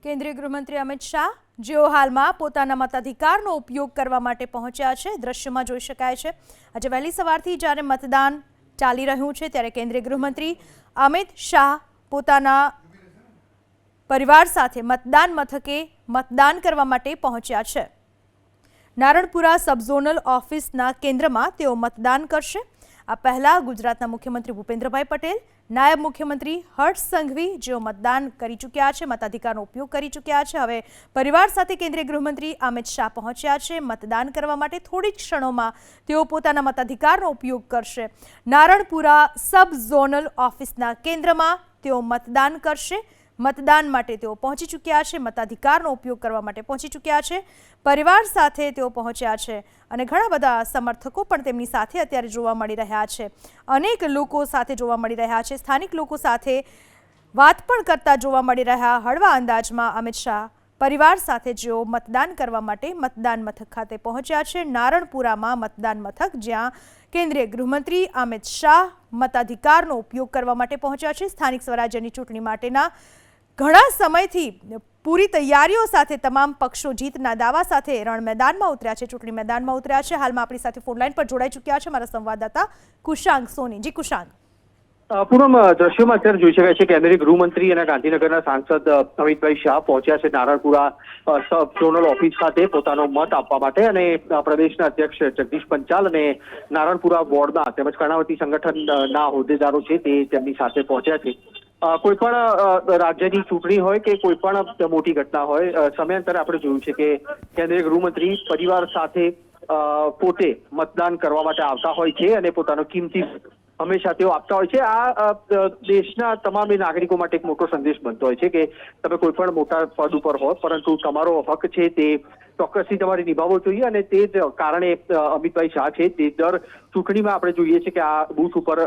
કેન્દ્રીય ગૃહમંત્રી અમિત શાહ જેઓ હાલમાં પોતાના મતાધિકારનો ઉપયોગ કરવા માટે પહોંચ્યા છે દ્રશ્યમાં જોઈ શકાય છે। આજે વહેલી સવારથી જ્યારે મતદાન ચાલી રહ્યું છે ત્યારે કેન્દ્રીય ગૃહમંત્રી અમિત શાહ પોતાના પરિવાર સાથે મતદાન મથકે મતદાન કરવા માટે પહોંચ્યા છે। નારણપુરા સબઝોનલ ઓફિસના કેન્દ્રમાં તેઓ મતદાન કરશે। આ પહેલા ગુજરાતના મુખ્યમંત્રી ભૂપેન્દ્રભાઈ પટેલ, નાયબ મુખ્યમંત્રી હર્ષ સંઘવી જેઓ મતદાન કરી ચૂક્યા છે, મતાધિકારનો ઉપયોગ કરી ચૂક્યા છે, હવે પરિવાર સાથે કેન્દ્રીય ગૃહમંત્રી અમિત શાહ પહોંચ્યા છે મતદાન કરવા માટે। થોડી જ ક્ષણોમાં તેઓ પોતાના મતાધિકારનો ઉપયોગ કરશે। નારણપુરા સબ ઝોનલ ઓફિસના કેન્દ્રમાં તેઓ મતદાન કરશે। મતદાન માટે તેઓ પહોંચી ચૂક્યા છે, મતાધિકારનો ઉપયોગ કરવા માટે પહોંચી ચૂક્યા છે। પરિવાર સાથે તેઓ પહોંચ્યા છે અને ઘણા બધા સમર્થકો પણ તેમની સાથે અત્યારે જોવા મળી રહ્યા છે। અનેક લોકો સાથે જોવા મળી રહ્યા છે। સ્થાનિક લોકો સાથે વાત પણ કરતા જોવા મળી રહ્યા। હળવા અંદાજમાં અમિત શાહ પરિવાર સાથે જેઓ મતદાન કરવા માટે મતદાન મથક ખાતે પહોંચ્યા છે। નારણપુરામાં મતદાન મથક જ્યાં કેન્દ્રીય ગૃહમંત્રી અમિત શાહ મતાધિકારનો ઉપયોગ કરવા માટે પહોંચ્યા છે। સ્થાનિક સ્વરાજ્યની ચૂંટણી માટેના ઘણા સમયથી પૂરી તૈયારીઓ સાથે તમામ પક્ષો જીતના દાવા સાથે રણ મેદાનમાં ઉતર્યા છે, ચૂંટણી મેદાનમાં ઉતર્યા છે। હાલમાં આપણી સાથે ફોનલાઈન પર જોડાઈ ચૂક્યા છે મારા સંવાદદાતા કુશાંગ સોની। જી કુશાંગ। પૂનમ, દ્રશ્યોમાં અત્યારે જોઈ શકાય છે કેન્દ્રીય ગૃહમંત્રી અને ગાંધીનગરના સાંસદ અમિતભાઈ શાહ પહોંચ્યા છે નારણપુરા સબ ઝોનલ ઓફિસ ખાતે પોતાનો મત આપવા માટે અને પ્રદેશના અધ્યક્ષ જગદીશ પંચાલ અને નારણપુરા વોર્ડના તેમજ કર્ણાવતી સંગઠનના હોદ્દેદારો છે તે તેમની સાથે પહોંચ્યા છે। કોઈ પણ રાજ્યની ચૂંટણી હોય કે કોઈ પણ મોટી ઘટના હોય, સમયાંતરે આપણે જોયું છે કે કેન્દ્રીય ગૃહમંત્રી પરિવાર સાથે પોતે મતદાન કરવા માટે આવતા હોય છે અને પોતાનો કિંમતી હંમેશા તેઓ આપતા હોય છે। આ દેશના તમામ નાગરિકો માટે એક મોટો સંદેશ બનતો હોય છે કે તમે કોઈ પણ મોટા પદ ઉપર હો પરંતુ તમારો હક છે તે ચોક્કસથી તમારે નિભાવવો જોઈએ અને તે જ કારણે અમિતભાઈ શાહ છે તે દર ચૂંટણીમાં આપણે જોઈએ છીએ કે આ બૂથ ઉપર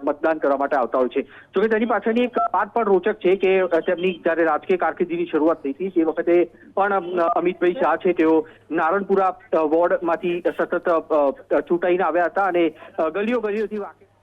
મતદાન કરવા માટે આવતા હોય છે। જોકે તેની પાછળની એક વાત પણ રોચક છે કે તેમની જ્યારે રાજકીય કારકિર્દીની શરૂઆત થઈ હતી તે વખતે પણ અમિતભાઈ શાહ છે તેઓ નારણપુરા વોર્ડમાંથી સતત ચૂંટાઈને આવ્યા હતા અને ગલીઓથી વાકેફ